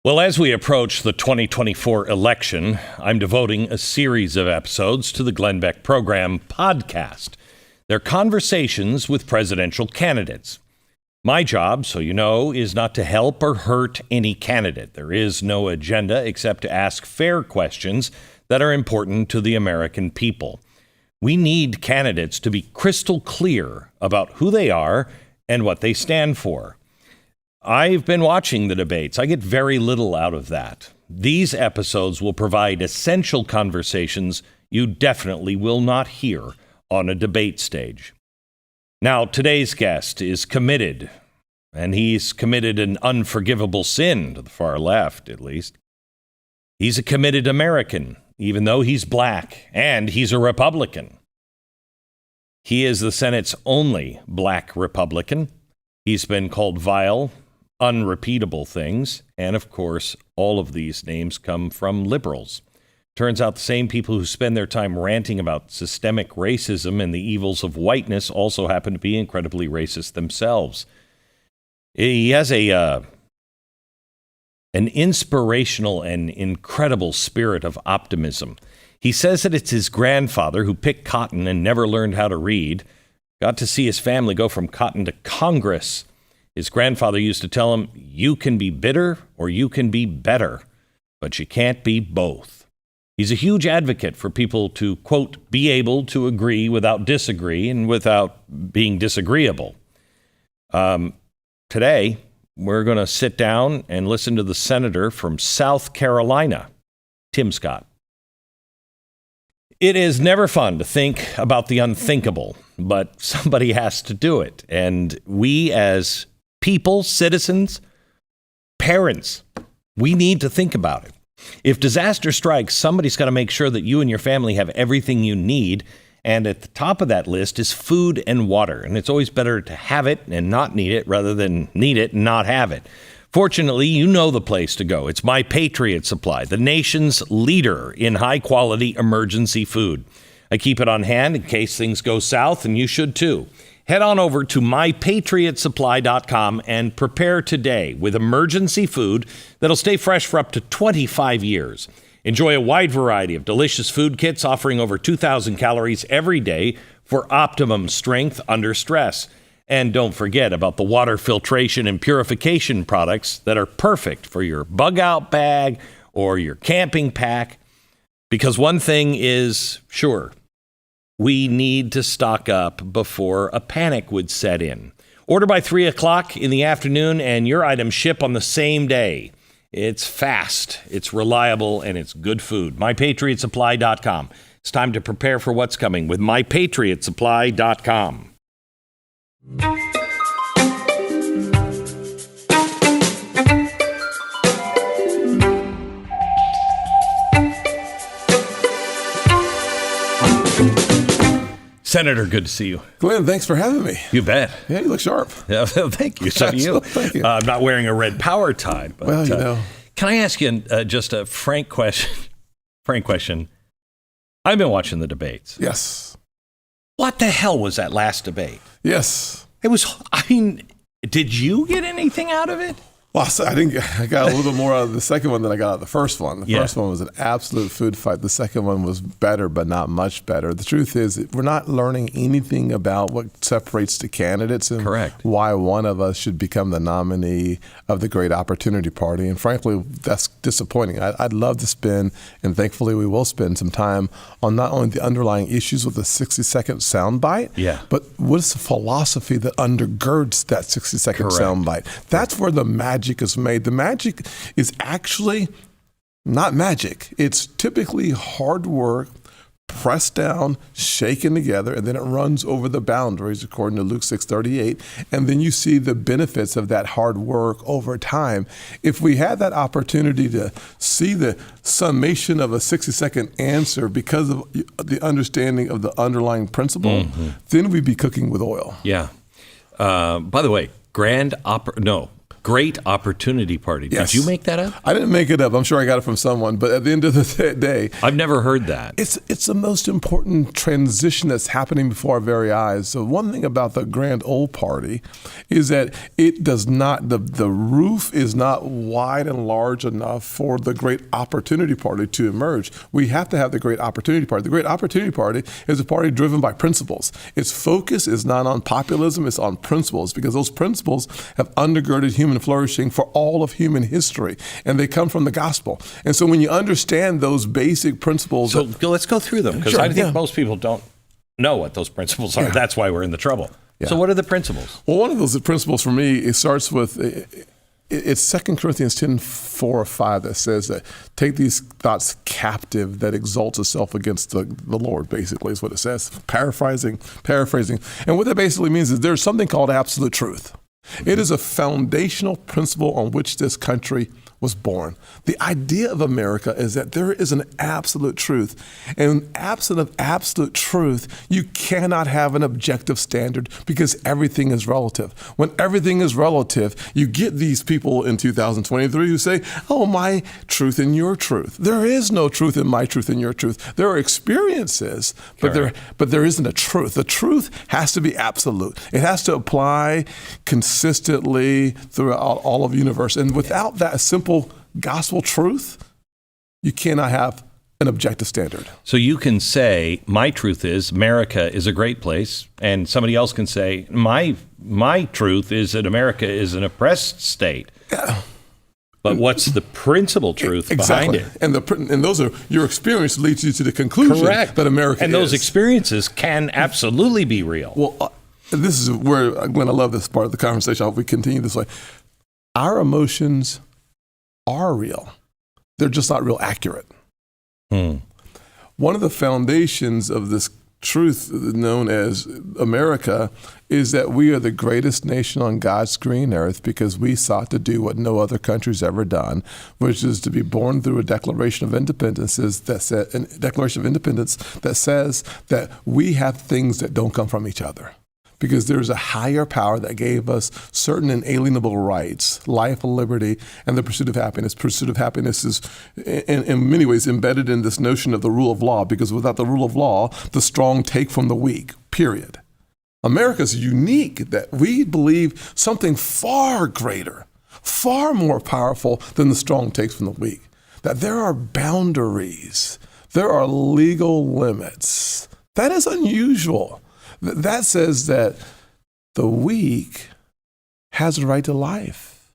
Well, as we approach the 2024 election, I'm devoting a series of episodes to the Glenn Beck program podcast. They're conversations with presidential candidates. My job, so you know, is not to help or hurt any candidate. There is no agenda except to ask fair questions that are important to the American people. We need candidates to be crystal clear about who they are and what they stand for. I've been watching the debates. I get very little out of that. These episodes will provide essential conversations you definitely will not hear on a debate stage. Now, today's guest is committed, and he's committed an unforgivable sin, to the far left, at least. He's a committed American, even though he's black, and he's a Republican. He is the Senate's only black Republican. He's been called vile, unrepeatable things, and of course, all of these names come from liberals. Turns out the same people who spend their time ranting about systemic racism and the evils of whiteness also happen to be incredibly racist themselves. He has an inspirational and incredible spirit of optimism. He says that it's his grandfather who picked cotton and never learned how to read, got to see his family go from cotton to Congress. His grandfather used to tell him, you can be bitter or you can be better, but you can't be both. He's a huge advocate for people to, quote, be able to agree without disagree and without being disagreeable. Today, we're going to sit down and listen to the senator from South Carolina, Tim Scott. It is never fun to think about the unthinkable, but somebody has to do it. And we as people, citizens, parents, we need to think about it. If disaster strikes, somebody's got to make sure that you and your family have everything you need. And at the top of that list is food and water. And it's always better to have it and not need it rather than need it and not have it. Fortunately, you know the place to go. It's My Patriot Supply, the nation's leader in high-quality emergency food. I keep it on hand in case things go south, and you should too. Head on over to mypatriotsupply.com and prepare today with emergency food that'll stay fresh for up to 25 years. Enjoy a wide variety of delicious food kits offering over 2,000 calories every day for optimum strength under stress. And don't forget about the water filtration and purification products that are perfect for your bug out bag or your camping pack. Because one thing is sure, we need to stock up before a panic would set in. Order by 3 o'clock in the afternoon and your items ship on the same day. It's fast, it's reliable, and it's good food. MyPatriotSupply.com. It's time to prepare for what's coming with MyPatriotSupply.com. Senator, good to see you. Glenn, thanks for having me. You bet. Yeah, you look sharp. Yeah, thank you. So do you. Thank you. I'm not wearing a red power tie. But, well, you know. Can I ask you just a frank question? I've been watching the debates. Yes. What the hell was that last debate? Yes. It was, did you get anything out of it? Well, I got a little bit more out of the second one than I got out of the first one. The first one was an absolute food fight. The second one was better, but not much better. The truth is, we're not learning anything about what separates the candidates and Correct. Why one of us should become the nominee of the Great Opportunity Party. And frankly, that's disappointing. I'd love to spend, and thankfully we will spend some time on not only the underlying issues with the 60-second soundbite, but what is the philosophy that undergirds that 60-second soundbite? That's where the magic is made. The magic is actually not magic. It's typically hard work, pressed down, shaken together, and then it runs over the boundaries according to Luke 6:38. And then you see the benefits of that hard work over time. If we had that opportunity to see the summation of a 60-second answer because of the understanding of the underlying principle, then we'd be cooking with oil. Yeah. By the way, Great opportunity party. Yes. Did you make that up? I didn't make it up. I'm sure I got it from someone. But at the end of the day, I've never heard that. it's the most important transition that's happening before our very eyes. So one thing about the Grand Old Party is that it does not, the roof is not wide and large enough for the Great Opportunity Party to emerge. We have to have the Great Opportunity Party. The Great Opportunity Party is a party driven by principles. Its focus is not on populism, it's on principles, because those principles have undergirded human flourishing for all of human history, and they come from the gospel. And so when you understand those basic principles... So let's go through them, because I think most people don't know what those principles are. Yeah. That's why we're in the trouble. Yeah. So what are the principles? Well, one of those principles for me, it starts with... It's 2 Corinthians 10, 4 or 5 that says that take these thoughts captive that exalts itself against the Lord, basically, is what it says. Paraphrasing. And what that basically means is there's something called absolute truth. It is a foundational principle on which this country was born. The idea of America is that there is an absolute truth. And absent of absolute truth, you cannot have an objective standard because everything is relative. When everything is relative, you get these people in 2023 who say, oh, my truth and your truth. There is no truth in my truth and your truth. There are experiences, but there isn't a truth. The truth has to be absolute. It has to apply consistently throughout all of the universe. And without that simple gospel truth, you cannot have an objective standard. So you can say, my truth is America is a great place, and somebody else can say, my truth is that America is an oppressed state. Yeah. But what's the principal truth behind it? And those are your experience leads you to the conclusion that America and those experiences can absolutely be real. Well, this is where, Glenn, I love this part of the conversation. I hope we continue this way. Our emotions are real. They're just not real accurate. One of the foundations of this truth known as America is that we are the greatest nation on God's green earth because we sought to do what no other country's ever done, which is to be born through a Declaration of Independence that says that we have things that don't come from each other. Because there's a higher power that gave us certain inalienable rights, life, liberty, and the pursuit of happiness. Pursuit of happiness is, in many ways, embedded in this notion of the rule of law, because without the rule of law, the strong take from the weak, period. America's unique that we believe something far greater, far more powerful than the strong takes from the weak. That there are boundaries, there are legal limits. That is unusual. That says that the weak has a right to life,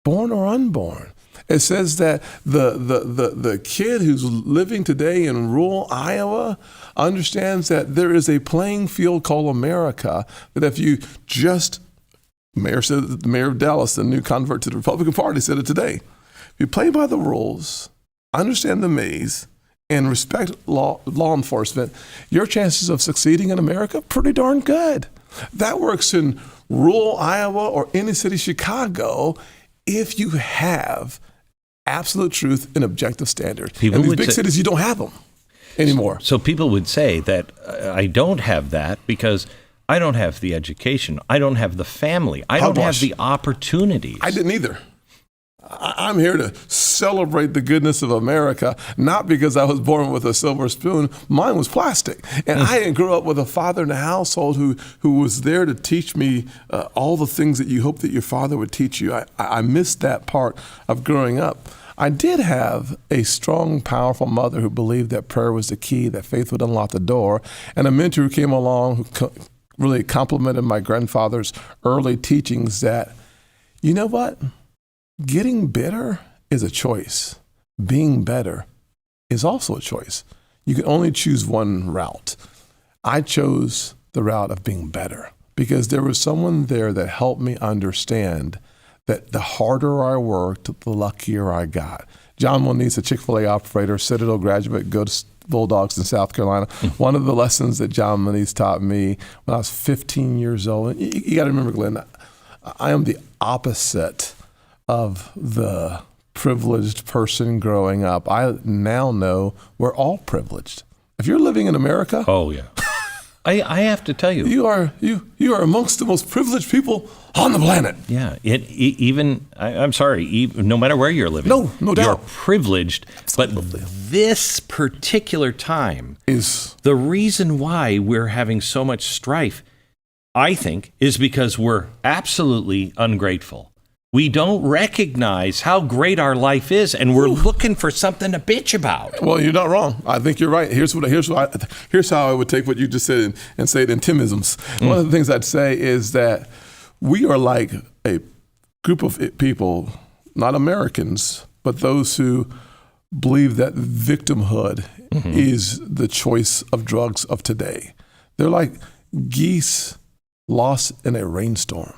born or unborn. It says that the kid who's living today in rural Iowa understands that there is a playing field called America, that if you just, the mayor of Dallas, the new convert to the Republican Party, said it today, if you play by the rules, understand the maze, and respect law enforcement, your chances of succeeding in America, pretty darn good. That works in rural Iowa or any city, Chicago, if you have absolute truth and objective standard. In these big cities, you don't have them anymore. So people would say that I don't have that because I don't have the education. I don't have the family. I don't have the opportunities. I didn't either. I'm here to celebrate the goodness of America, not because I was born with a silver spoon. Mine was plastic. And I grew up with a father in a household who was there to teach me all the things that you hope that your father would teach you. I missed that part of growing up. I did have a strong, powerful mother who believed that prayer was the key, that faith would unlock the door, and a mentor who came along who really complimented my grandfather's early teachings that, you know what? Getting better is a choice. Being better is also a choice. You can only choose one route. I chose the route of being better because there was someone there that helped me understand that the harder I worked, the luckier I got. John Moniz, a Chick-fil-A operator, Citadel graduate, go to Bulldogs in South Carolina. One of the lessons that John Moniz taught me when I was 15 years old, and you got to remember, Glenn, I am the opposite of the privileged person growing up. I now know we're all privileged. If you're living in America, oh yeah, I have to tell you. You are amongst the most privileged people on the planet. Yeah. I'm sorry, no matter where you're living. No doubt. You're privileged. Absolutely. But this particular time Is the reason why we're having so much strife, I think, is because we're absolutely ungrateful. We don't recognize how great our life is, and we're looking for something to bitch about. Well, you're not wrong. I think you're right. Here's how I would take what you just said and say it in Timisms. One of the things I'd say is that we are like a group of people, not Americans, but those who believe that victimhood is the choice of drugs of today. They're like geese lost in a rainstorm.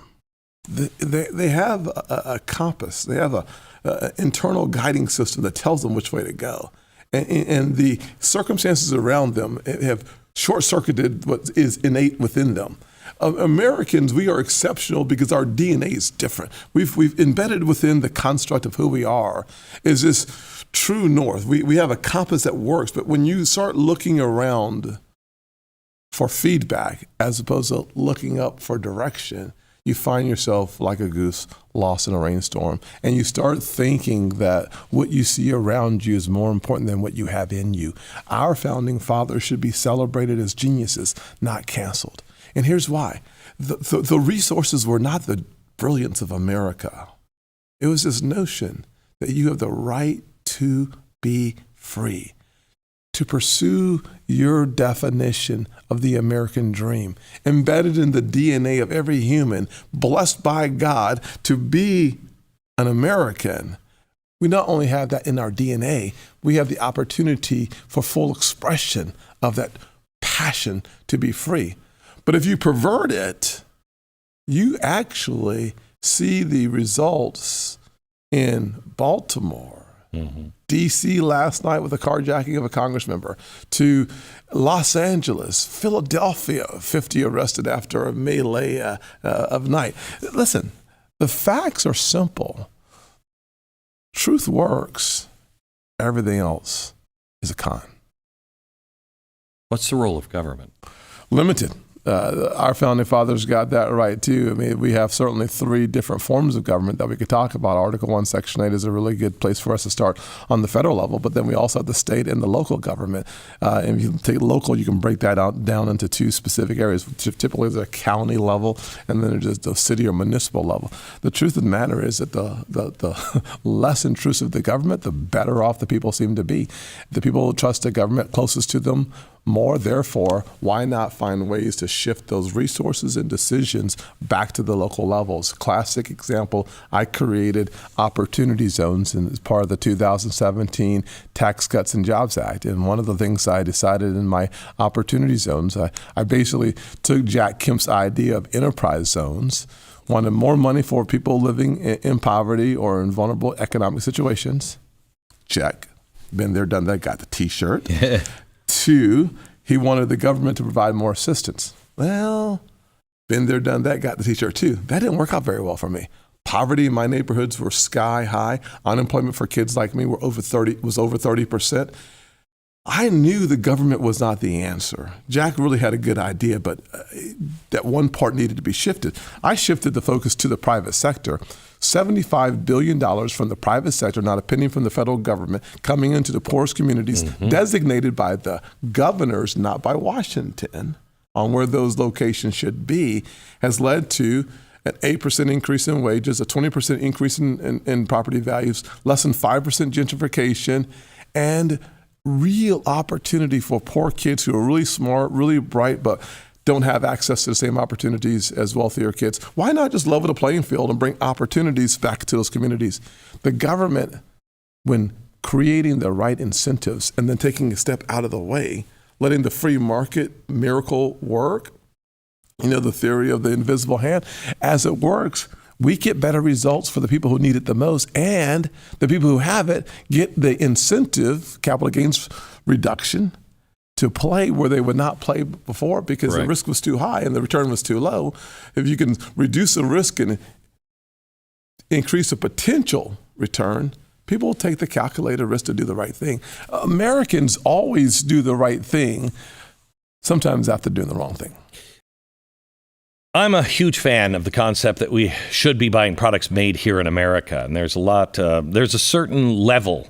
They have a compass. They have a internal guiding system that tells them which way to go. And the circumstances around them have short-circuited what is innate within them. Americans, we are exceptional because our DNA is different. We've embedded within the construct of who we are is this true north. We have a compass that works, but when you start looking around for feedback as opposed to looking up for direction, you find yourself like a goose lost in a rainstorm, and you start thinking that what you see around you is more important than what you have in you. Our founding fathers should be celebrated as geniuses, not canceled. And here's why. The resources were not the brilliance of America. It was this notion that you have the right to be free, to pursue your definition of the American dream, embedded in the DNA of every human, blessed by God to be an American. We not only have that in our DNA, we have the opportunity for full expression of that passion to be free. But if you pervert it, you actually see the results in Baltimore, D.C. last night with the carjacking of a Congress member, to Los Angeles, Philadelphia, 50 arrested after a melee of night. Listen, the facts are simple. Truth works. Everything else is a con. What's the role of government? Limited. Our founding fathers got that right too. I mean, we have certainly 3 different forms of government that we could talk about. Article 1, Section 8 is a really good place for us to start on the federal level, but then we also have the state and the local government. And if you take local, you can break that down into 2 specific areas. Typically, there's a county level, and then there's the city or municipal level. The truth of the matter is that the less intrusive the government, the better off the people seem to be. The people who trust the government closest to them more. Therefore, why not find ways to shift those resources and decisions back to the local levels? Classic example, I created opportunity zones as part of the 2017 Tax Cuts and Jobs Act. And one of the things I decided in my opportunity zones, I basically took Jack Kemp's idea of enterprise zones, wanted more money for people living in poverty or in vulnerable economic situations. Check. Been there, done that, got the T-shirt. 2, he wanted the government to provide more assistance. Well, been there, done that, got the T-shirt too. That didn't work out very well for me. Poverty in my neighborhoods were sky high. Unemployment for kids like me was over 30%. I knew the government was not the answer. Jack really had a good idea, but that one part needed to be shifted. I shifted the focus to the private sector. $75 billion from the private sector, not a penny from the federal government, coming into the poorest communities, designated by the governors, not by Washington, on where those locations should be, has led to an 8% increase in wages, a 20% increase in property values, less than 5% gentrification, and real opportunity for poor kids who are really smart, really bright, but don't have access to the same opportunities as wealthier kids. Why not just level the playing field and bring opportunities back to those communities? The government, when creating the right incentives and then taking a step out of the way, letting the free market miracle work, the theory of the invisible hand, as it works, we get better results for the people who need it the most, and the people who have it get the incentive, capital gains reduction, to play where they would not play before because the risk was too high and the return was too low. If you can reduce the risk and increase the potential return, people will take the calculated risk to do the right thing. Americans always do the right thing sometimes after doing the wrong thing. I'm a huge fan of the concept that we should be buying products made here in America. And there's a certain level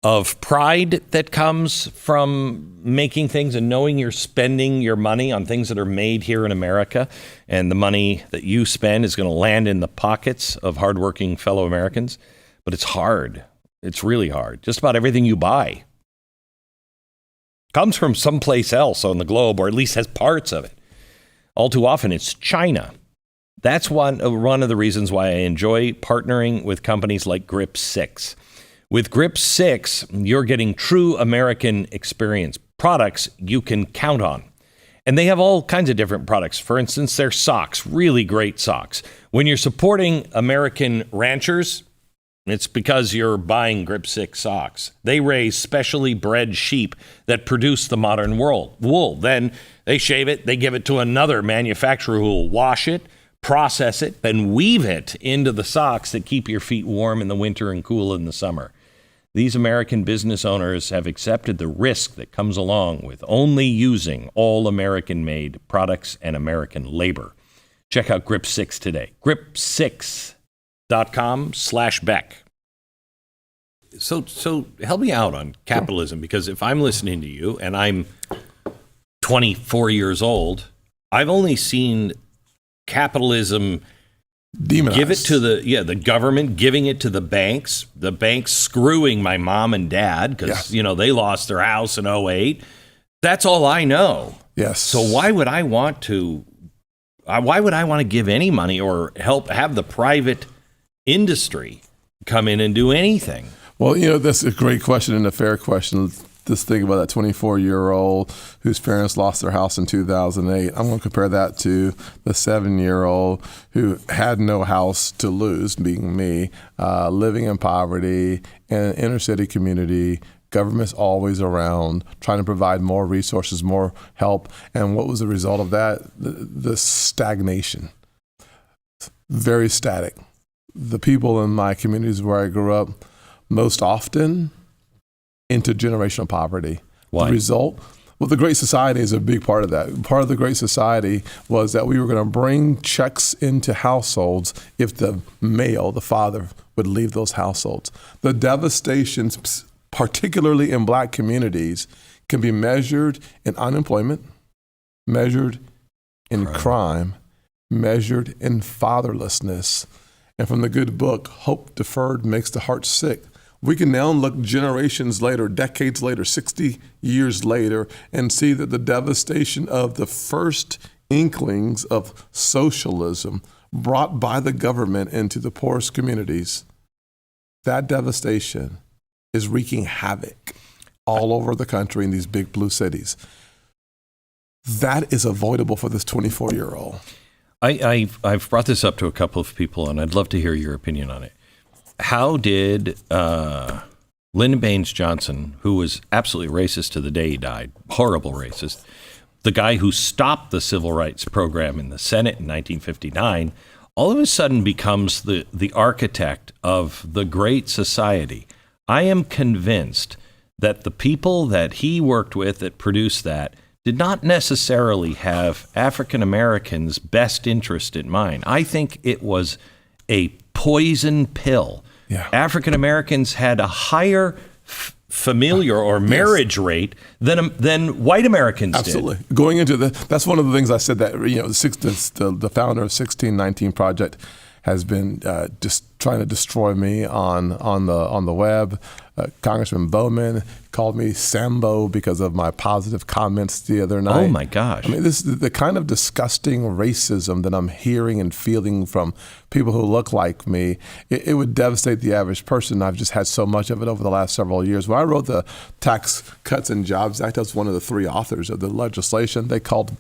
of pride that comes from making things and knowing you're spending your money on things that are made here in America. And the money that you spend is going to land in the pockets of hardworking fellow Americans. But it's hard. It's really hard. Just about everything you buy comes from someplace else on the globe, or at least has parts of it. All too often, it's China. That's one of the reasons why I enjoy partnering with companies like Grip 6. With Grip 6, you're getting true American experience, products you can count on. And they have all kinds of different products. For instance, their socks, really great socks. When you're supporting American ranchers, it's because you're buying Grip 6 socks. They raise specially bred sheep that produce the modern wool. Then they shave it, they give it to another manufacturer who will wash it, process it, then weave it into the socks that keep your feet warm in the winter and cool in the summer. These American business owners have accepted the risk that comes along with only using all American-made products and American labor. Check out Grip 6 today. Grip6.com/Beck. So help me out on capitalism, because if I'm listening to you and I'm 24 years old, I've only seen capitalism Demonized. give it to the government, giving it to the banks screwing my mom and dad because they lost their house in '08. That's all I know. Yes. So why would I want to give any money or help have the private industry come in and do anything? Well, that's a great question and a fair question. Just think about that 24-year-old whose parents lost their house in 2008. I'm going to compare that to the 7-year-old who had no house to lose, being me, living in poverty in an inner city community. Government's always around, trying to provide more resources, more help. And what was the result of that? The stagnation. Very static. The people in my communities where I grew up, most often intergenerational poverty. Why? The result? Well, the Great Society is a big part of that. Part of the Great Society was that we were going to bring checks into households if the male, the father, would leave those households. The devastation, particularly in black communities, can be measured in unemployment, measured in crime, measured in fatherlessness. And from the good book, Hope Deferred Makes the Heart Sick, we can now look generations later, decades later, 60 years later, and see that the devastation of the first inklings of socialism brought by the government into the poorest communities, that devastation is wreaking havoc all over the country in these big blue cities. That is avoidable for this 24-year-old. I've brought this up to a couple of people, and I'd love to hear your opinion on it. How did Lyndon Baines Johnson, who was absolutely racist to the day he died, horrible racist, the guy who stopped the civil rights program in the Senate in 1959, all of a sudden becomes the architect of the Great Society? I am convinced that the people that he worked with that produced that did not necessarily have African Americans' best interest in mind. I think it was a poison pill. Yeah. African Americans had a higher familiar or marriage rate than white Americans Absolutely. did. Going into that's one of the things I said that the founder of 1619 Project has been just trying to destroy me on the web. Congressman Bowman called me Sambo because of my positive comments the other night. Oh my gosh! I mean, this is the kind of disgusting racism that I'm hearing and feeling from people who look like me. It would devastate the average person. I've just had so much of it over the last several years. When I wrote the Tax Cuts and Jobs Act, I was one of the three authors of the legislation. They called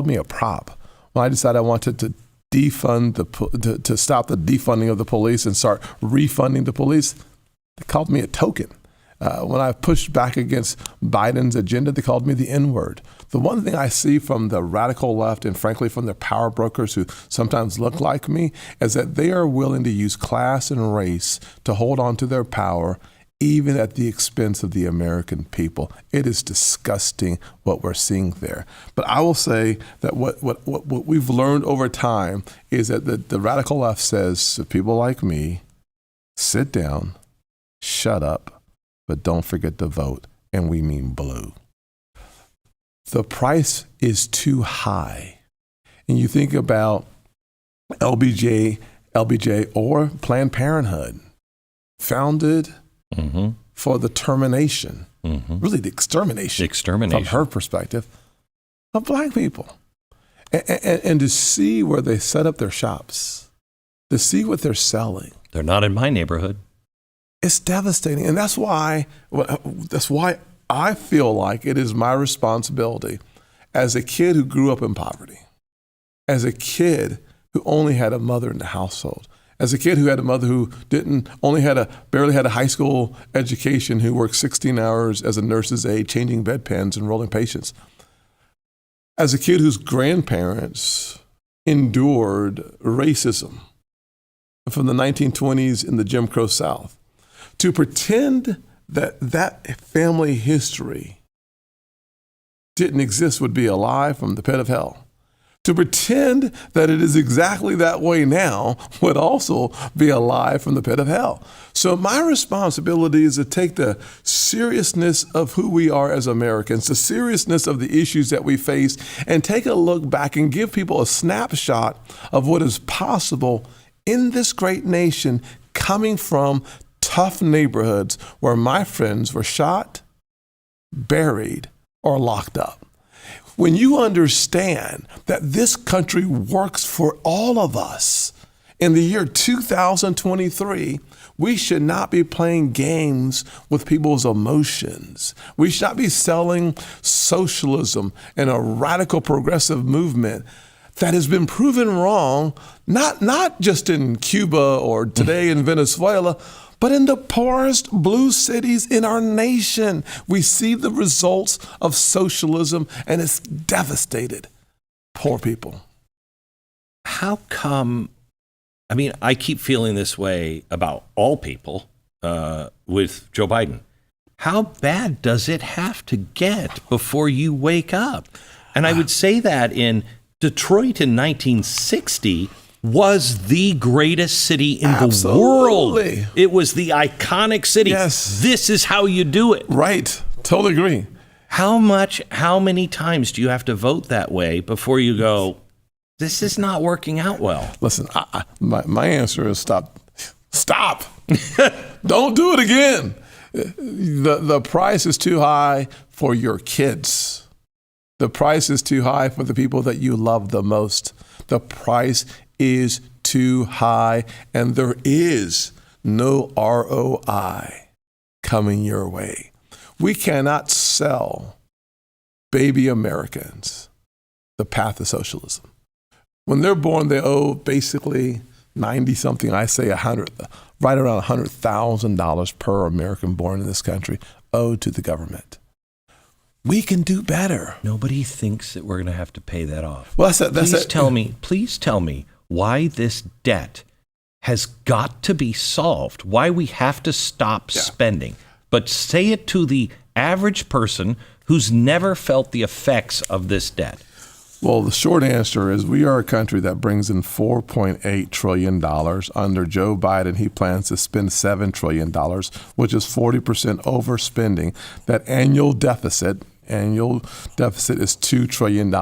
me a prop. When I decided I wanted to defund to stop the defunding of the police and start refunding the police, they called me a token. When I pushed back against Biden's agenda, they called me the N-word. The one thing I see from the radical left and frankly from the power brokers who sometimes look like me is that they are willing to use class and race to hold on to their power even at the expense of the American people. It is disgusting what we're seeing there. But I will say that what we've learned over time is that the radical left says to people like me, sit down, shut up, but don't forget to vote. And we mean blue. The price is too high. And you think about LBJ or Planned Parenthood, founded for the termination, really the extermination from her perspective, of black people. And to see where they set up their shops, to see what they're selling. They're not in my neighborhood. It's devastating. And that's why I feel like it is my responsibility as a kid who grew up in poverty, as a kid who only had a mother in the household, as a kid who had a mother who barely had a high school education, who worked 16 hours as a nurse's aide, changing bedpans and rolling patients. As a kid whose grandparents endured racism from the 1920s in the Jim Crow South, to pretend that family history didn't exist would be a lie from the pit of hell. To pretend that it is exactly that way now would also be a lie from the pit of hell. So my responsibility is to take the seriousness of who we are as Americans, the seriousness of the issues that we face, and take a look back and give people a snapshot of what is possible in this great nation, coming from tough neighborhoods where my friends were shot, buried, or locked up. When you understand that this country works for all of us, in the year 2023, we should not be playing games with people's emotions. We should not be selling socialism and a radical progressive movement that has been proven wrong, not just in Cuba or today in Venezuela, but in the poorest blue cities in our nation. We see the results of socialism, and it's devastated poor people. How come? I mean, I keep feeling this way about all people with Joe Biden. How bad does it have to get before you wake up? And I would say that in Detroit in 1960 was the greatest city in the world. It was the iconic city. Yes. This is how you do it. Right. Totally agree. How many times do you have to vote that way before you go, this is not working out well? Listen, my answer is stop. Stop. Don't do it again. The price is too high for your kids. The price is too high for the people that you love the most. The price is too high, and there is no ROI coming your way. We cannot sell baby Americans the path of socialism. When they're born, they owe basically 90-something, I say 100, right around $100,000 per American born in this country owed to the government. We can do better. Nobody thinks that we're going to have to pay that off. Well, Please tell me why this debt has got to be solved, why we have to stop spending. But say it to the average person who's never felt the effects of this debt. Well, the short answer is we are a country that brings in $4.8 trillion. Under Joe Biden, he plans to spend $7 trillion, which is 40% overspending. That annual deficit is $2 trillion.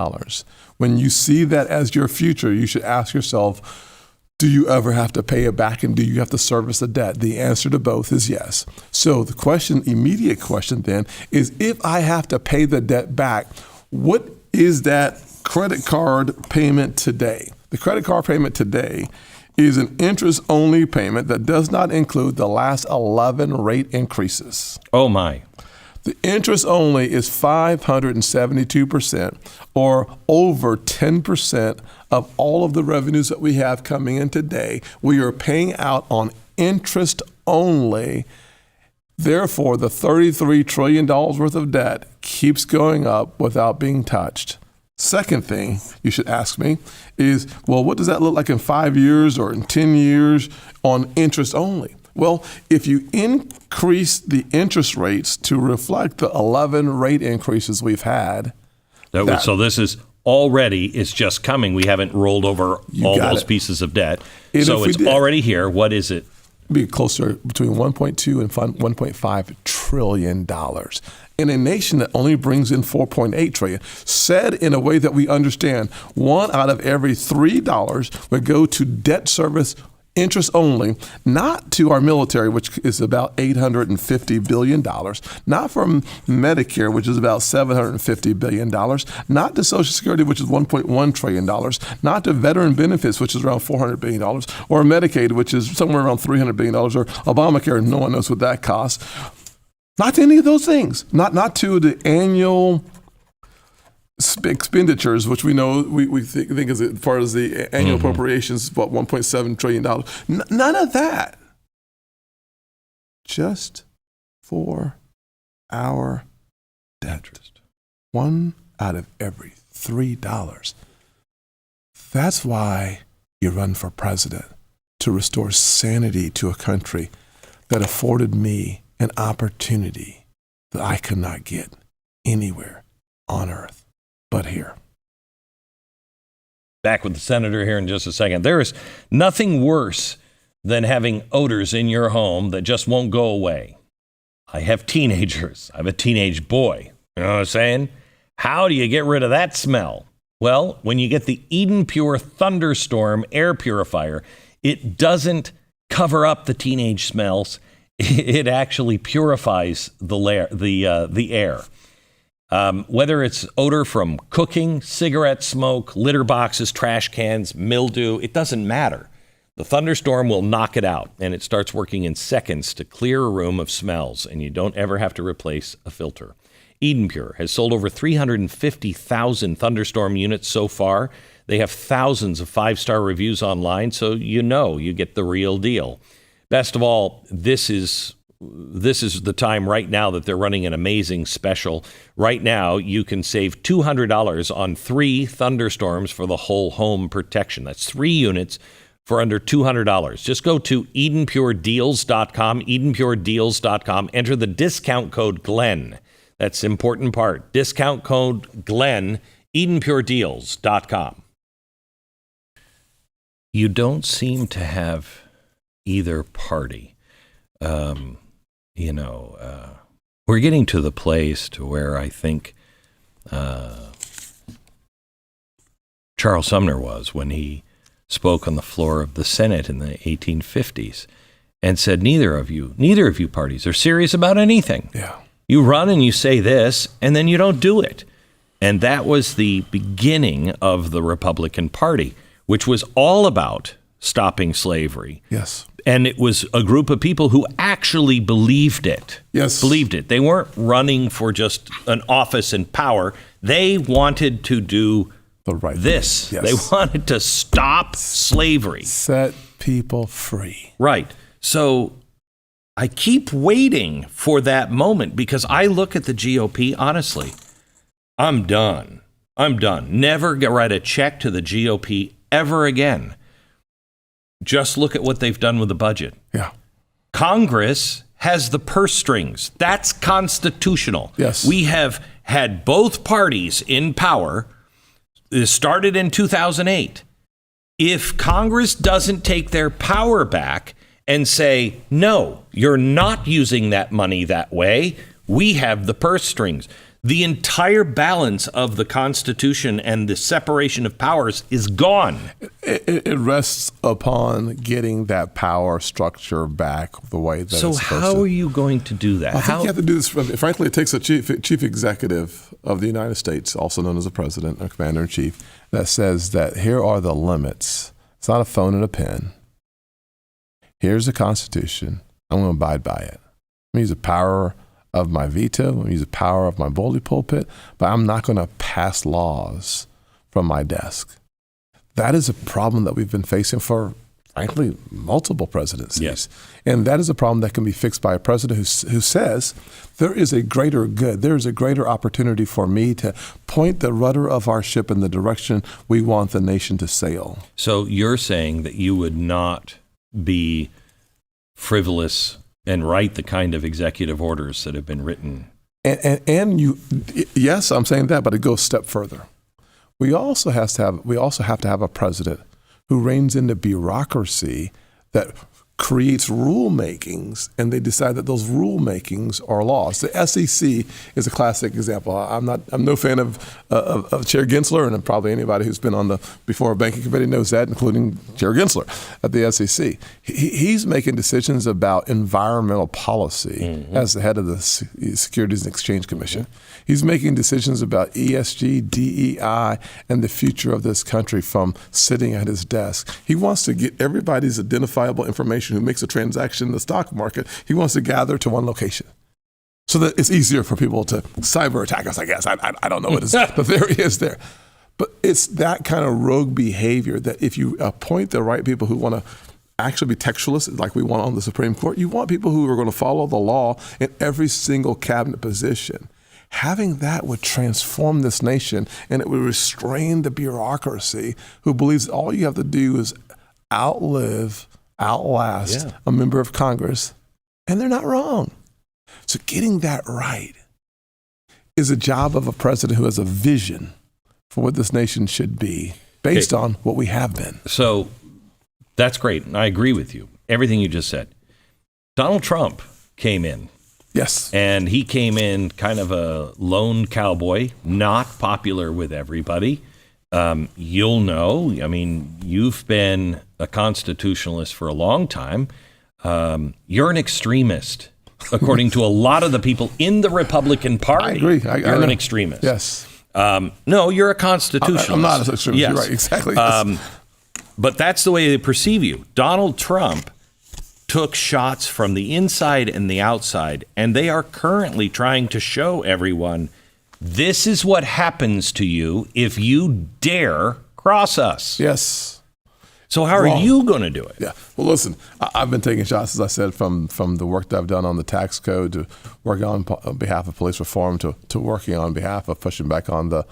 When you see that as your future, you should ask yourself, do you ever have to pay it back, and do you have to service the debt? The answer to both is yes. So the immediate question then is, if I have to pay the debt back, what is that credit card payment today? The credit card payment today is an interest-only payment that does not include the last 11 rate increases. Oh my. The interest only is 572%, or over 10% of all of the revenues that we have coming in today. We are paying out on interest only. Therefore, the $33 trillion worth of debt keeps going up without being touched. Second thing you should ask me is, well, what does that look like in 5 years or in 10 years on interest only? Well, if you increase the interest rates to reflect the 11 rate increases we've had. So this is already, it's just coming. We haven't rolled over all those pieces of debt. And so it's already here. What is it? Be closer between 1.2 and 1.5 trillion dollars. In a nation that only brings in 4.8 trillion, said in a way that we understand, 1 out of every $3 would go to debt service interest only, not to our military, which is about $850 billion, not from Medicare, which is about $750 billion, not to Social Security, which is $1.1 trillion, not to veteran benefits, which is around $400 billion, or Medicaid, which is somewhere around $300 billion, or Obamacare, no one knows what that costs. Not to any of those things, not to the annual expenditures, which we know we think as far as the annual appropriations, about $1.7 trillion. None of that. Just for our debt. 1 out of every $3. That's why you run for president, to restore sanity to a country that afforded me an opportunity that I could not get anywhere on earth but here. Back with the senator here in just a second. There is nothing worse than having odors in your home that just won't go away. I have teenagers. I have a teenage boy. You know what I'm saying? How do you get rid of that smell? Well, when you get the Eden Pure Thunderstorm air purifier, it doesn't cover up the teenage smells. It actually purifies the air. Whether it's odor from cooking, cigarette smoke, litter boxes, trash cans, mildew, it doesn't matter. The Thunderstorm will knock it out, and it starts working in seconds to clear a room of smells, and you don't ever have to replace a filter. Eden Pure has sold over 350,000 Thunderstorm units so far. They have thousands of 5-star reviews online, so you know you get the real deal. Best of all, this is the time right now that they're running an amazing special. Right now, you can save $200 on 3 Thunderstorms for the whole home protection. That's 3 units for under $200. Just go to EdenPureDeals.com, EdenPureDeals.com. Enter the discount code Glenn. That's the important part. Discount code Glenn, EdenPureDeals.com. You don't seem to have either party. We're getting to the place to where I think Charles Sumner was when he spoke on the floor of the Senate in the 1850s and said, neither of you parties are serious about anything. Yeah. You run and you say this, and then you don't do it. And that was the beginning of the Republican Party, which was all about stopping slavery. Yes. And it was a group of people who actually believed it. Yes. Believed it. They weren't running for just an office and power. They wanted to do the right this. Yes. They wanted to stop slavery. Set people free. Right. So I keep waiting for that moment because I look at the GOP, honestly, I'm done. Never write a check to the GOP ever again. Just look at what they've done with the budget. Yeah. Congress has the purse strings. That's constitutional. Yes. We have had both parties in power. This started in 2008. If Congress doesn't take their power back and say, no, you're not using that money that way, we have the purse strings. The entire balance of the Constitution and the separation of powers is gone. It rests upon getting that power structure back the way that so it's supposed how to. are you going to do that? I think you have to do this. Frankly, it takes a chief executive of the United States, also known as a president or commander-in-chief, that says that here are the limits. It's not a phone and a pen. Here's the Constitution. I'm going to abide by it. I'm going to use the power of my veto, I'm going to use the power of my bully pulpit, but I'm not going to pass laws from my desk. That is a problem that we've been facing for, frankly, multiple presidencies. Yes. And that is a problem that can be fixed by a president who says, there is a greater good, there is a greater opportunity for me to point the rudder of our ship in the direction we want the nation to sail. So you're saying that you would not be frivolous and write the kind of executive orders that have been written. And you, yes, I'm saying that, but it goes a step further. We also have to have a president who reins in the bureaucracy that creates rulemakings, and they decide that those rulemakings are laws. The SEC is a classic example. I'm no fan of Chair Gensler, and probably anybody who's been on before a banking committee knows that, including Chair Gensler at the SEC. He's making decisions about environmental policy as the head of the Securities and Exchange Commission. He's making decisions about ESG, DEI, and the future of this country from sitting at his desk. He wants to get everybody's identifiable information who makes a transaction in the stock market. He wants to gather to one location so that it's easier for people to cyber attack us, I guess. I don't know what the theory is there. But it's that kind of rogue behavior that if you appoint the right people who want to actually be textualists, like we want on the Supreme Court, you want people who are going to follow the law in every single cabinet position. Having that would transform this nation, and it would restrain the bureaucracy who believes all you have to do is outlast a member of Congress, and they're not wrong. So getting that right is a job of a president who has a vision for what this nation should be based on what we have been. So that's great, and I agree with you. Everything you just said. Donald Trump came in. Yes. And he came in kind of a lone cowboy, not popular with everybody. You'll know, I mean, you've been a constitutionalist for a long time. You're an extremist, according to a lot of the people in the Republican Party. I agree. You're an extremist. Yes. No, you're a constitutionalist. I'm not an extremist. Yes. You're right. Exactly. Yes. But that's the way they perceive you. Donald Trump took shots from the inside and the outside, and they are currently trying to show everyone this is what happens to you if you dare cross us. Yes. So how are you going to do it? Yeah. Well, listen, I've been taking shots, as I said, from the work that I've done on the tax code to working on behalf of police reform to working on behalf of pushing back on the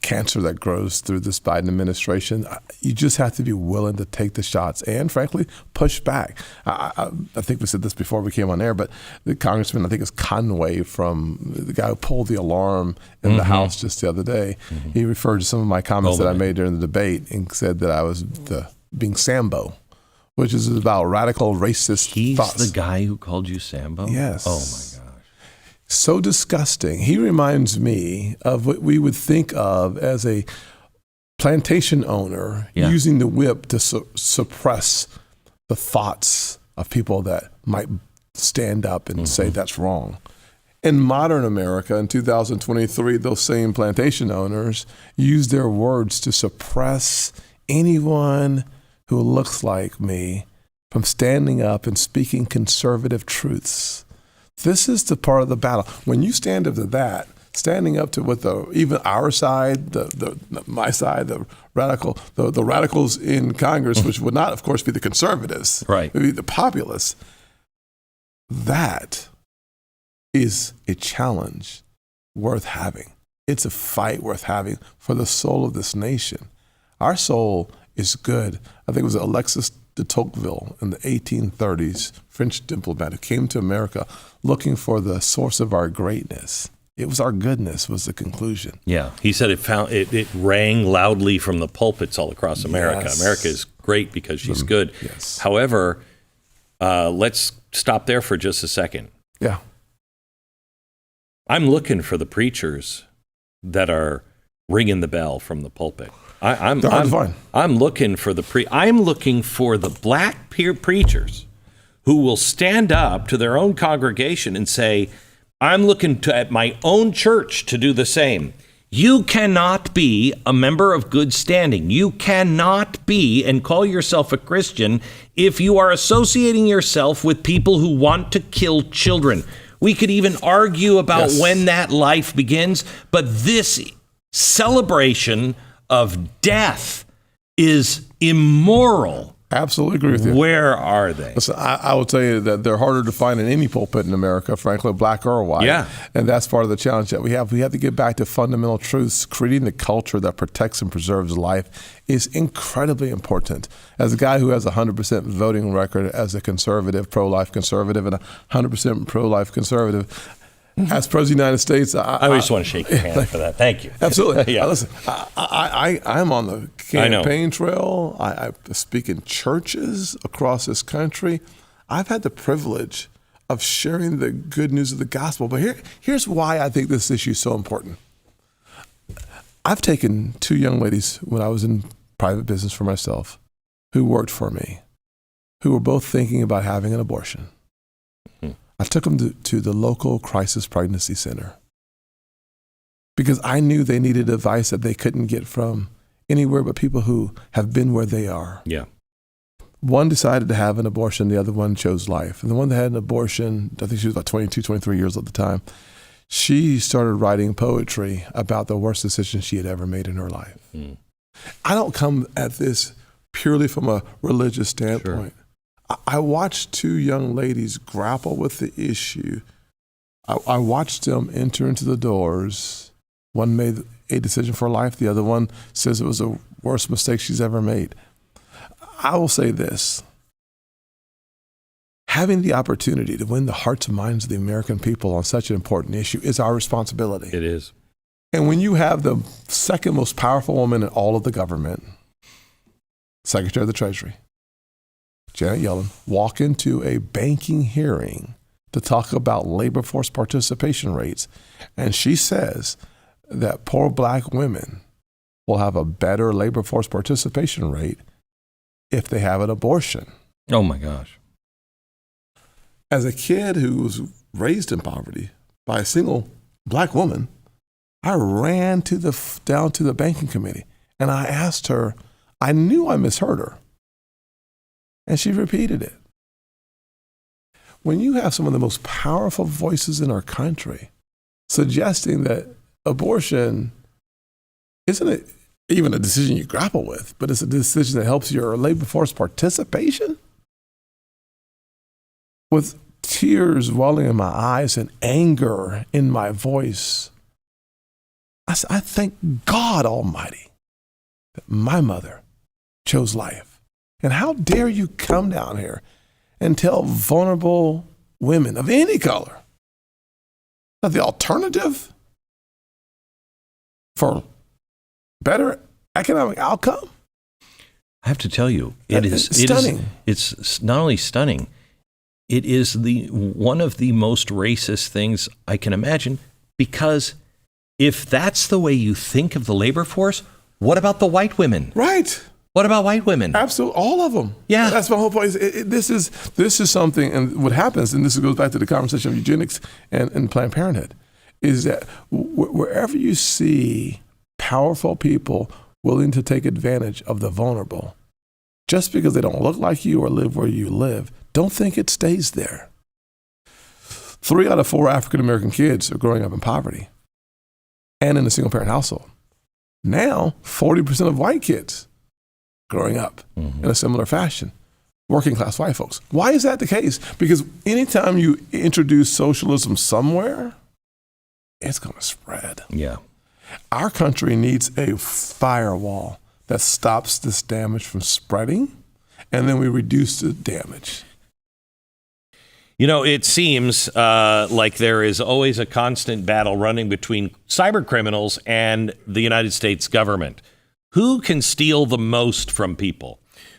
cancer that grows through this Biden administration. You just have to be willing to take the shots and, frankly, push back. I think we said this before we came on air, but the congressman, I think it's Conway, from the guy who pulled the alarm in the House just the other day, he referred to some of my comments that I made during the debate and said that I was being Sambo, which is about radical racist thoughts. He's the guy who called you Sambo? Yes. Oh, my God. So disgusting. He reminds me of what we would think of as a plantation owner using the whip to suppress the thoughts of people that might stand up and say that's wrong. In modern America, in 2023, those same plantation owners use their words to suppress anyone who looks like me from standing up and speaking conservative truths. This is the part of the battle. When you stand up to that, standing up to what even our side, my side, the radicals in Congress, which would not, of course, be the conservatives, right? Would be the populists. That is a challenge worth having. It's a fight worth having for the soul of this nation. Our soul is good. I think it was Alexis de Tocqueville in the 1830s, French diplomat who came to America looking for the source of our greatness. It was our goodness was the conclusion. Yeah, he said it rang loudly from the pulpits all across America. Yes. America is great because she's good. Yes. However, let's stop there for just a second. Yeah. I'm looking for the preachers that are ringing the bell from the pulpit. I'm looking for I'm looking for the black preachers who will stand up to their own congregation and say, I'm looking at my own church to do the same. You cannot be a member of good standing. You cannot be and call yourself a Christian if you are associating yourself with people who want to kill children. We could even argue about when that life begins, but this celebration of death is immoral Absolutely agree with you. Where are they? Listen, I will tell you that they're harder to find in any pulpit in America, frankly, black or white. Yeah. And that's part of the challenge that we have. We have to get back to fundamental truths. Creating the culture that protects and preserves life is incredibly important. As a guy who has a 100% voting record as a conservative, pro-life conservative, and a 100% pro-life conservative, as President of the United States, I just want to shake your hand for that. Thank you. Absolutely. Yeah. Listen, I'm on the campaign trail. I speak in churches across this country. I've had the privilege of sharing the good news of the gospel. But here's why I think this issue is so important. I've taken two young ladies when I was in private business for myself who worked for me, who were both thinking about having an abortion. I took them to the local crisis pregnancy center because I knew they needed advice that they couldn't get from anywhere but people who have been where they are. Yeah. One decided to have an abortion. The other one chose life. And the one that had an abortion, I think she was about 22, 23 years at the time, she started writing poetry about the worst decision she had ever made in her life. I don't come at this purely from a religious standpoint. Sure. I watched two young ladies grapple with the issue. I watched them enter into the doors. One made a decision for life. The other one says it was the worst mistake she's ever made. I will say this. Having the opportunity to win the hearts and minds of the American people on such an important issue is our responsibility. It is. And when you have the second most powerful woman in all of the government, Secretary of the Treasury, Janet Yellen, walk into a banking hearing to talk about labor force participation rates, and she says that poor black women will have a better labor force participation rate if they have an abortion. Oh my gosh. As a kid who was raised in poverty by a single black woman, I ran down to the banking committee and I asked her, I knew I misheard her. And she repeated it. When you have some of the most powerful voices in our country suggesting that abortion isn't even a decision you grapple with, but it's a decision that helps your labor force participation, with tears welling in my eyes and anger in my voice, I thank God Almighty that my mother chose life. And how dare you come down here and tell vulnerable women of any color that the alternative for better economic outcome? I have to tell you, it's stunning. It's not only stunning, it is one of the most racist things I can imagine, because if that's the way you think of the labor force, what about the white women? Right. What about white women? Absolutely, all of them. Yeah, that's my whole point. This is something, and what happens, and this goes back to the conversation of eugenics and Planned Parenthood, is that wherever you see powerful people willing to take advantage of the vulnerable, just because they don't look like you or live where you live, don't think it stays there. 3 out of 4 African American kids are growing up in poverty and in a single parent household. Now, 40% of white kids growing up in a similar fashion, working class white folks. Why is that the case? Because anytime you introduce socialism somewhere, it's going to spread. Yeah. Our country needs a firewall that stops this damage from spreading, and then we reduce the damage. You know, it seems like there is always a constant battle running between cyber criminals and the United States government. Who can steal the most from people?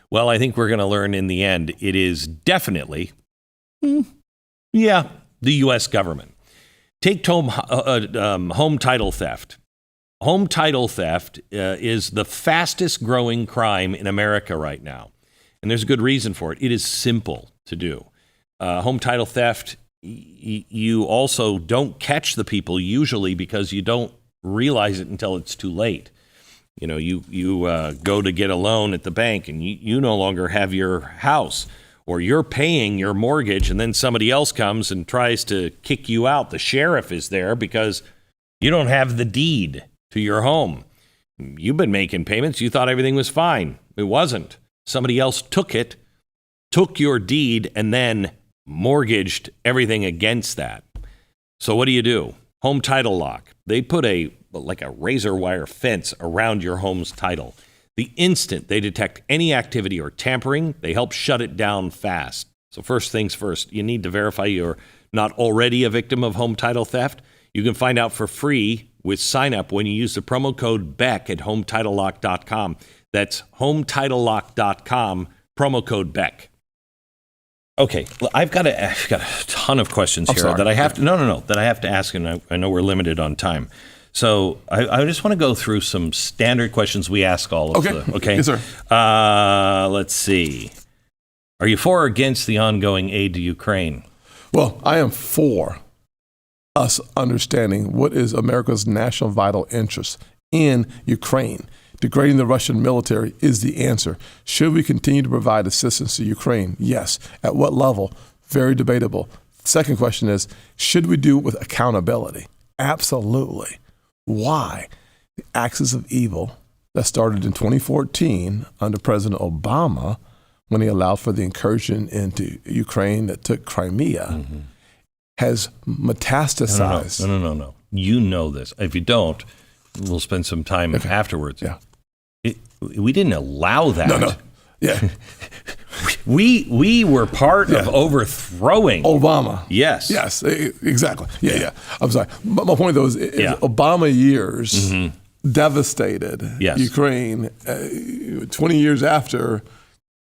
Well, I think we're going to learn in the end. It is definitely, the U.S. government. Take home title theft. Home title theft is the fastest growing crime in America right now. And there's a good reason for it. It is simple to do. Home title theft, you also don't catch the people usually because you don't realize it until it's too late. You know, you go to get a loan at the bank and you no longer have your house, or you're paying your mortgage and then somebody else comes and tries to kick you out. The sheriff is there because you don't have the deed to your home. You've been making payments. You thought everything was fine. It wasn't. Somebody else took your deed, and then mortgaged everything against that. So what do? Home title lock. They put like a razor wire fence around your home's title. The instant they detect any activity or tampering, they help shut it down fast. So first things first, you need to verify you're not already a victim of home title theft. You can find out for free with sign up when you use the promo code Beck at HometitleLock.com. That's HometitleLock.com, promo code Beck. Okay, well, I've got a ton of questions here that I have to that I have to ask, and I know we're limited on time. So I just want to go through some standard questions we ask all of them. Okay, yes, sir. Let's see. Are you for or against the ongoing aid to Ukraine? Well, I am for us understanding what is America's national vital interest in Ukraine. Degrading the Russian military is the answer. Should we continue to provide assistance to Ukraine? Yes. At what level? Very debatable. Second question is, should we do it with accountability? Absolutely. Why? The axis of evil that started in 2014 under President Obama, when he allowed for the incursion into Ukraine that took Crimea, has metastasized. No. You know this. If you don't, we'll spend some time afterwards. Yeah. We didn't allow that. No. Yeah. we were part of overthrowing Obama. Yes. Yes, exactly. Yeah. I'm sorry. But my point, though, is Obama years devastated Ukraine. 20 years after,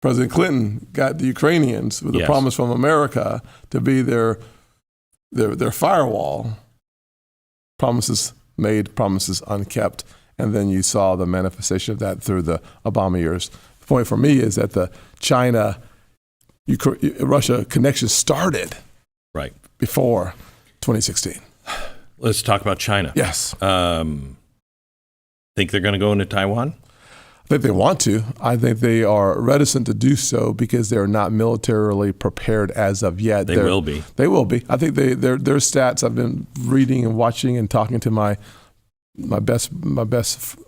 President Clinton got the Ukrainians with a promise from America to be their firewall. Promises made, promises unkept. And then you saw the manifestation of that through the Obama years. The point for me is that the China-Russia connection started before 2016. Let's talk about China. Yes. Think they're going to go into Taiwan? I think they want to. I think they are reticent to do so because they're not militarily prepared as of yet. They will be. They will be. I think their stats, I've been reading and watching and talking to my best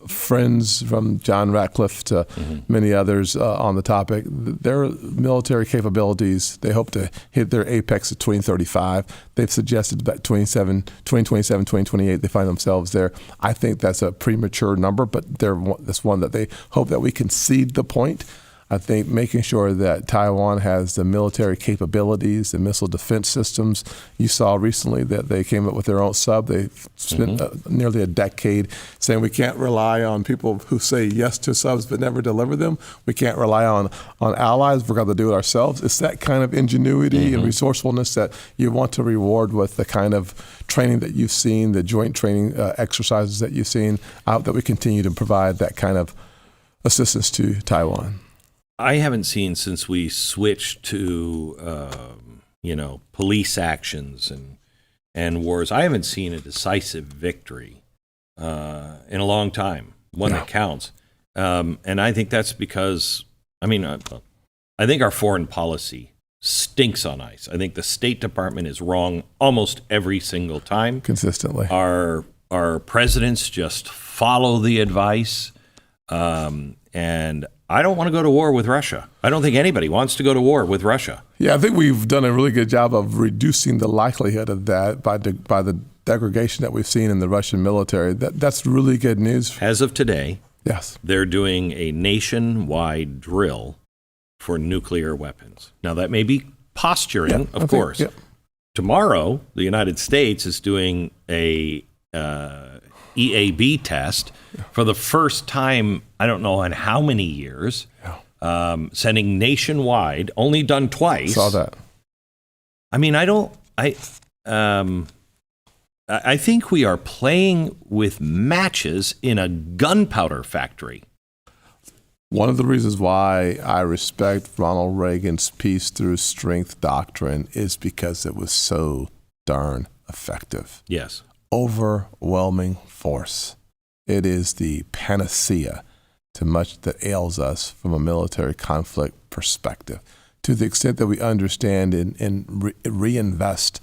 friends, from John Ratcliffe to many others on the topic. Their military capabilities, they hope to hit their apex at 2035. They've suggested that 2027, 2028, they find themselves there. I think that's a premature number, but that's one that they hope that we concede the point. I think making sure that Taiwan has the military capabilities, the missile defense systems. You saw recently that they came up with their own sub. They spent nearly a decade saying we can't rely on people who say yes to subs but never deliver them. We can't rely on allies. We're going to do it ourselves. It's that kind of ingenuity and resourcefulness that you want to reward with the kind of training that you've seen, the joint training exercises that you've seen, that we continue to provide that kind of assistance to Taiwan. I haven't seen, since we switched to, police actions and wars, I haven't seen a decisive victory in a long time, one that counts. And I think that's because, I think our foreign policy stinks on ice. I think the State Department is wrong almost every single time. Consistently. Our presidents just follow the advice, and I don't want to go to war with Russia. I don't think anybody wants to go to war with Russia. Yeah, I think we've done a really good job of reducing the likelihood of that by the degradation that we've seen in the Russian military. That's really good news. As of today, yes, they're doing a nationwide drill for nuclear weapons. Now, that may be posturing, of course. Tomorrow, the United States is doing a EAB test for the first time, I don't know in how many years, sending nationwide, only done twice. Saw that. I think we are playing with matches in a gunpowder factory. One of the reasons why I respect Ronald Reagan's peace through strength doctrine is because it was so darn effective. Yes. Overwhelming force. It is the panacea to much that ails us from a military conflict perspective. To the extent that we understand and reinvest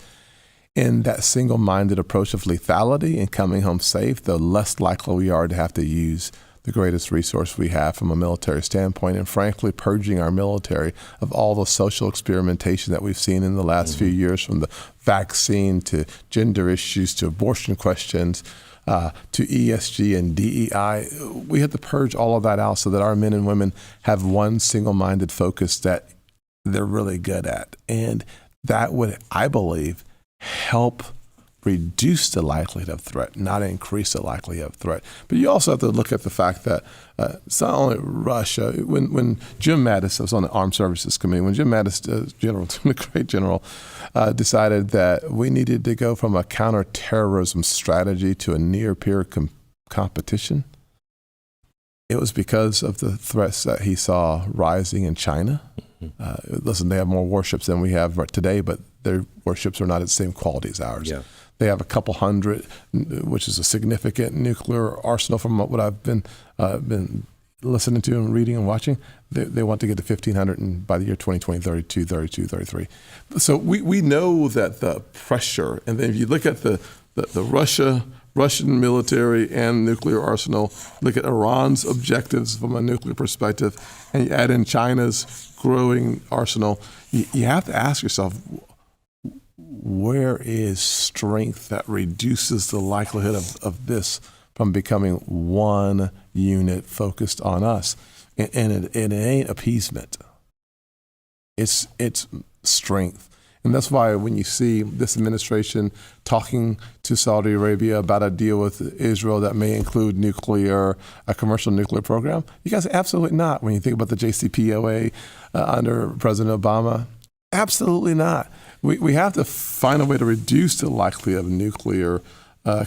in that single-minded approach of lethality and coming home safe, the less likely we are to have to use the greatest resource we have from a military standpoint, and frankly, purging our military of all the social experimentation that we've seen in the last few years, from the vaccine to gender issues to abortion questions to ESG and DEI. We have to purge all of that out so that our men and women have one single-minded focus that they're really good at. And that would, I believe, help reduce the likelihood of threat, not increase the likelihood of threat. But you also have to look at the fact that it's not only Russia. When Jim Mattis, I was on the Armed Services Committee, when Jim Mattis, the great general, decided that we needed to go from a counterterrorism strategy to a near-peer competition, it was because of the threats that he saw rising in China. Listen, they have more warships than we have today, but their warships are not at the same quality as ours. Yeah. They have a couple hundred, which is a significant nuclear arsenal from what I've been listening to and reading and watching. They want to get to 1,500 and by the year 2020, 32, 33. So we know that the pressure, and then if you look at the Russian military and nuclear arsenal, look at Iran's objectives from a nuclear perspective, and you add in China's growing arsenal, you have to ask yourself, where is strength that reduces the likelihood of this from becoming one unit focused on us? And it ain't appeasement. It's strength. And that's why when you see this administration talking to Saudi Arabia about a deal with Israel that may include a commercial nuclear program, you guys, absolutely not. When you think about the JCPOA under President Obama, absolutely not. We have to find a way to reduce the likelihood of nuclear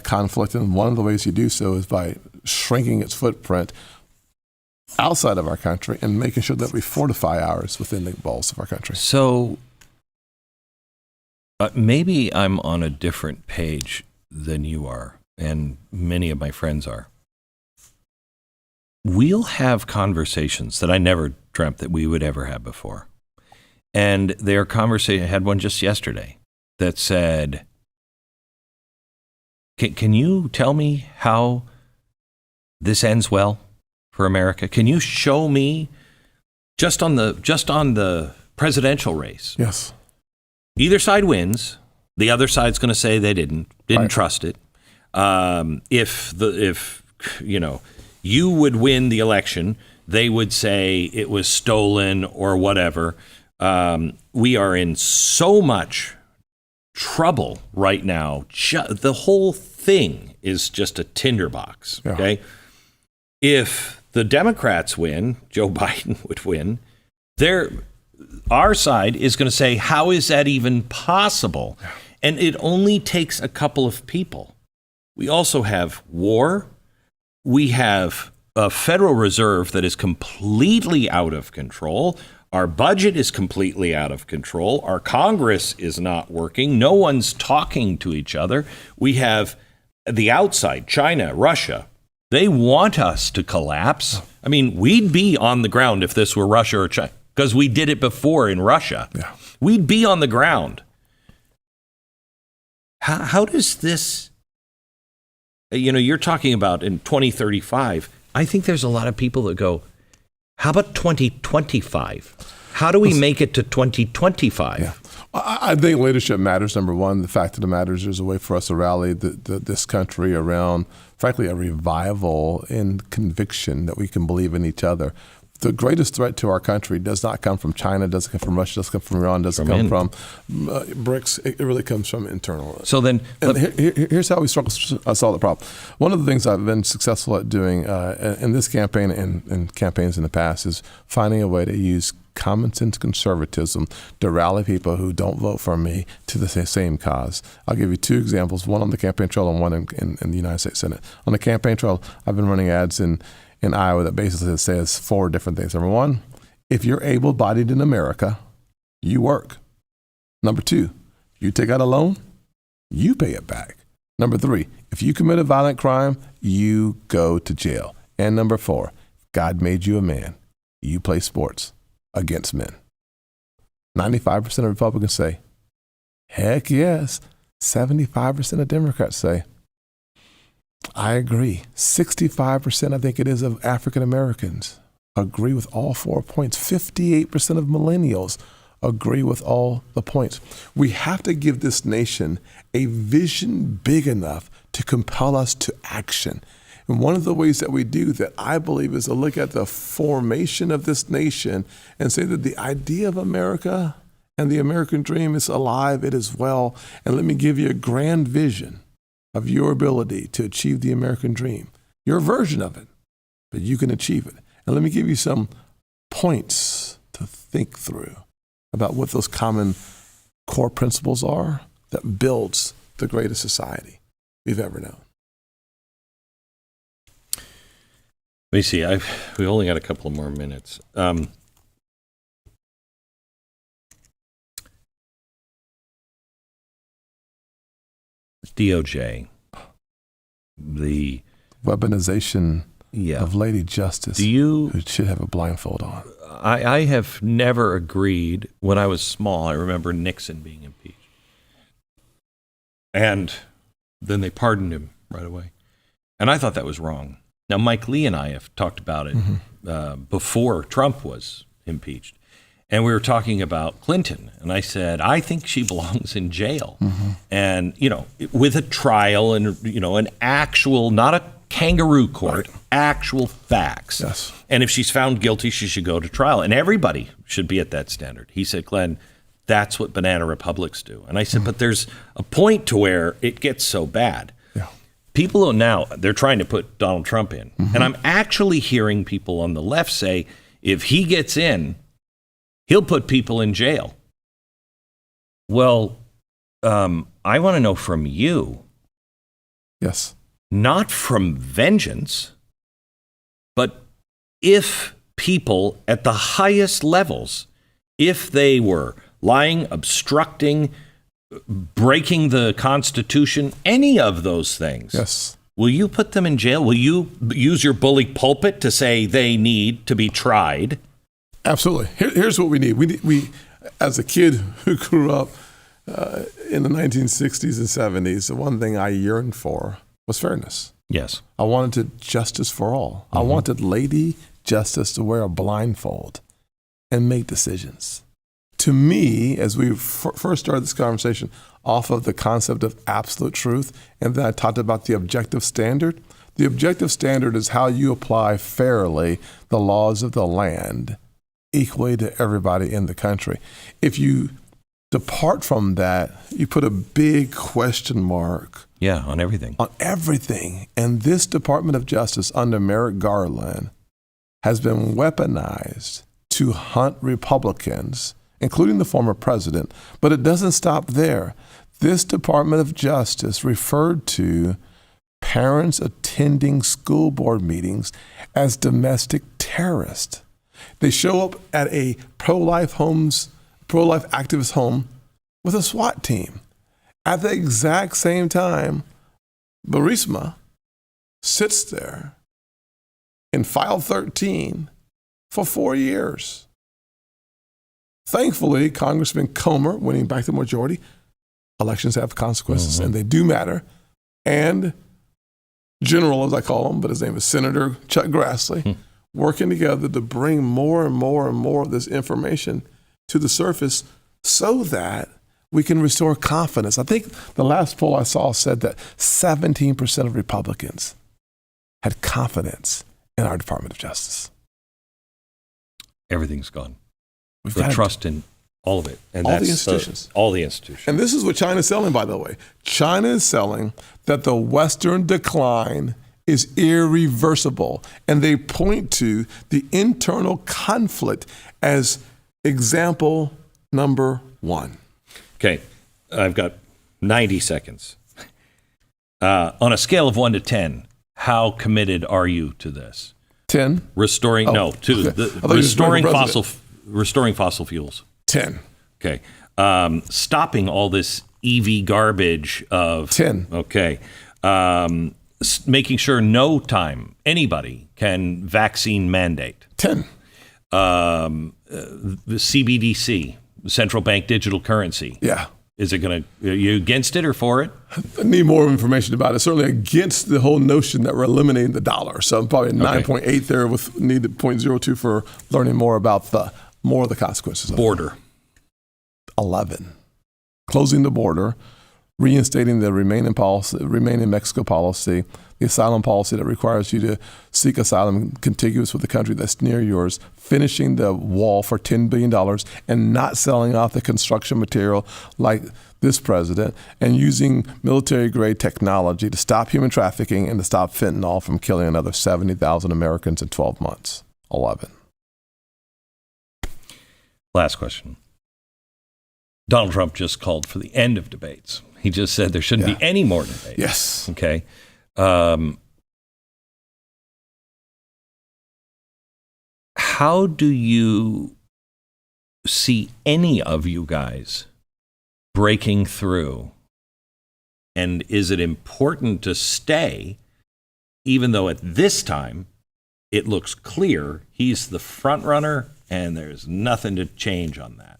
conflict, and one of the ways you do so is by shrinking its footprint outside of our country and making sure that we fortify ours within the walls of our country. So maybe I'm on a different page than you are, and many of my friends are. We'll have conversations that I never dreamt that we would ever have before. And their conversation, I had one just yesterday that said, can you tell me how this ends well for America? Can you show me just on the presidential race? Yes. Either side wins. The other side's going to say they didn't right. trust it. If you would win the election, they would say it was stolen or whatever. We are in so much trouble right now. The whole thing is just a tinderbox. Yeah. Okay. If the Democrats win, Joe Biden would win. Our side is going to say, how is that even possible? Yeah. And it only takes a couple of people. We also have war. We have a Federal Reserve that is completely out of control. Our budget is completely out of control. Our Congress is not working. No one's talking to each other. We have the outside, China, Russia. They want us to collapse. I mean, we'd be on the ground if this were Russia or China, because we did it before in Russia. Yeah. We'd be on the ground. How does this, you're talking about in 2035, I think there's a lot of people that go, how about 2025? How do we make it to 2025? Yeah. I think leadership matters, number one. The fact of the matter is there's a way for us to rally this country around, frankly, a revival in conviction that we can believe in each other. The greatest threat to our country does not come from China, doesn't come from Russia, doesn't come from Iran, doesn't come from BRICS. It really comes from internal. So then, here's how we solve the problem. One of the things I've been successful at doing in this campaign and campaigns in the past is finding a way to use common sense conservatism to rally people who don't vote for me to the same cause. I'll give you two examples, one on the campaign trail and one in the United States Senate. On the campaign trail, I've been running ads in Iowa that basically says four different things. Number one, if you're able-bodied in America, you work. Number two, you take out a loan, you pay it back. Number three, if you commit a violent crime, you go to jail. And number four, God made you a man. You play sports against men. 95% of Republicans say, heck yes. 75% of Democrats say, I agree. 65%, I think it is, of African Americans agree with all 4 points. 58% of millennials agree with all the points. We have to give this nation a vision big enough to compel us to action. And one of the ways that we do that, I believe, is to look at the formation of this nation and say that the idea of America and the American dream is alive, it is well. And let me give you a grand vision of your ability to achieve the American dream, your version of it, but you can achieve it. And let me give you some points to think through about what those common core principles are that builds the greatest society we've ever known. Let me see. We only got a couple of more minutes. DOJ, the weaponization of Lady Justice, who should have a blindfold on. I have never agreed. When I was small, I remember Nixon being impeached. And then they pardoned him right away. And I thought that was wrong. Now, Mike Lee and I have talked about it before Trump was impeached. And we were talking about Clinton. And I said, I think she belongs in jail. And, with a trial and, an actual, not a kangaroo court, actual facts. Yes. And if she's found guilty, she should go to trial. And everybody should be at that standard. He said, Glenn, that's what banana republics do. And I said, but there's a point to where it gets so bad. Yeah. People now, they're trying to put Donald Trump in. And I'm actually hearing people on the left say, if he gets in, he'll put people in jail. Well, I want to know from you. Yes. Not from vengeance, but if people at the highest levels, if they were lying, obstructing, breaking the Constitution, any of those things, yes, will you put them in jail? Will you use your bully pulpit to say they need to be tried? Absolutely. Here's what we need. We as a kid who grew up in the 1960s and 70s, the one thing I yearned for was fairness. Yes. I wanted justice for all. I wanted Lady Justice to wear a blindfold and make decisions. To me, as we first started this conversation off of the concept of absolute truth, and then I talked about the objective standard. The objective standard is how you apply fairly the laws of the land equally to everybody in the country. If you depart from that, you put a big question mark on everything. On everything. And this Department of Justice under Merrick Garland has been weaponized to hunt Republicans, including the former president. But it doesn't stop there. This Department of Justice referred to parents attending school board meetings as domestic terrorists. They show up at a pro-life activist home with a SWAT team. At the exact same time, Burisma sits there in file 13 for 4 years. Thankfully, Congressman Comer winning back the majority, elections have consequences, and they do matter. And General, as I call him, but his name is Senator Chuck Grassley, working together to bring more and more and more of this information to the surface so that we can restore confidence. I think the last poll I saw said that 17% of Republicans had confidence in our Department of Justice. Everything's gone. We've the got trust in all of it. And all that's the institutions. All the institutions. And this is what China's selling, by the way. China is selling that the Western decline is irreversible. And they point to the internal conflict as example number one. Okay, I've got 90 seconds. On a scale of 1 to 10, how committed are you to this? 10. Restoring fossil fuels. 10. Okay. Stopping all this EV garbage of 10. Okay. Making sure anybody can vaccine mandate. 10. The CBDC, central bank digital currency. Yeah. Is it going to, are you against it or for it? I need more information about it. Certainly against the whole notion that we're eliminating the dollar. So I'm probably 9.8 there with need 0.02 for learning more about the consequences. Border. 11. Closing the border, reinstating the remain in Mexico policy, the asylum policy that requires you to seek asylum contiguous with the country that's near yours, finishing the wall for $10 billion and not selling off the construction material like this president, and using military-grade technology to stop human trafficking and to stop fentanyl from killing another 70,000 Americans in 12 months. 11. Last question. Donald Trump just called for the end of debates. He just said there shouldn't be any more debates. Yes. Okay. How do you see any of you guys breaking through? And is it important to stay, even though at this time it looks clear he's the front runner and there's nothing to change on that?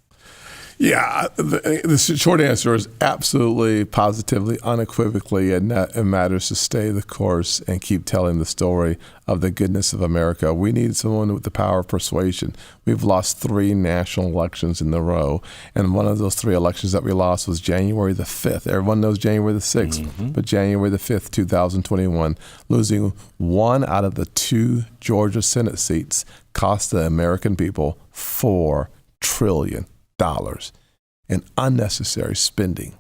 Yeah, the short answer is absolutely, positively, unequivocally, it matters to stay the course and keep telling the story of the goodness of America. We need someone with the power of persuasion. We've lost 3 national elections in a row, and one of those 3 elections that we lost was January the 5th. Everyone knows January the 6th, but January the 5th, 2021, losing 1 out of the 2 Georgia Senate seats cost the American people $4 trillion. In unnecessary spending.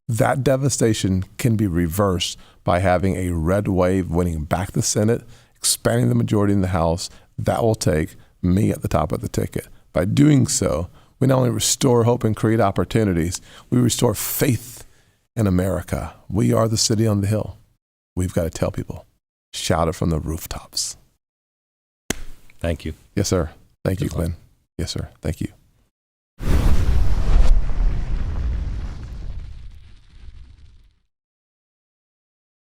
That devastation can be reversed by having a red wave winning back the Senate, expanding the majority in the House. That will take me at the top of the ticket. By doing so, we not only restore hope and create opportunities, we restore faith in America. We are the city on the hill. We've got to tell people, shout it from the rooftops. Thank you. Yes, sir. Thank you, Glenn. Yes, sir. Thank you.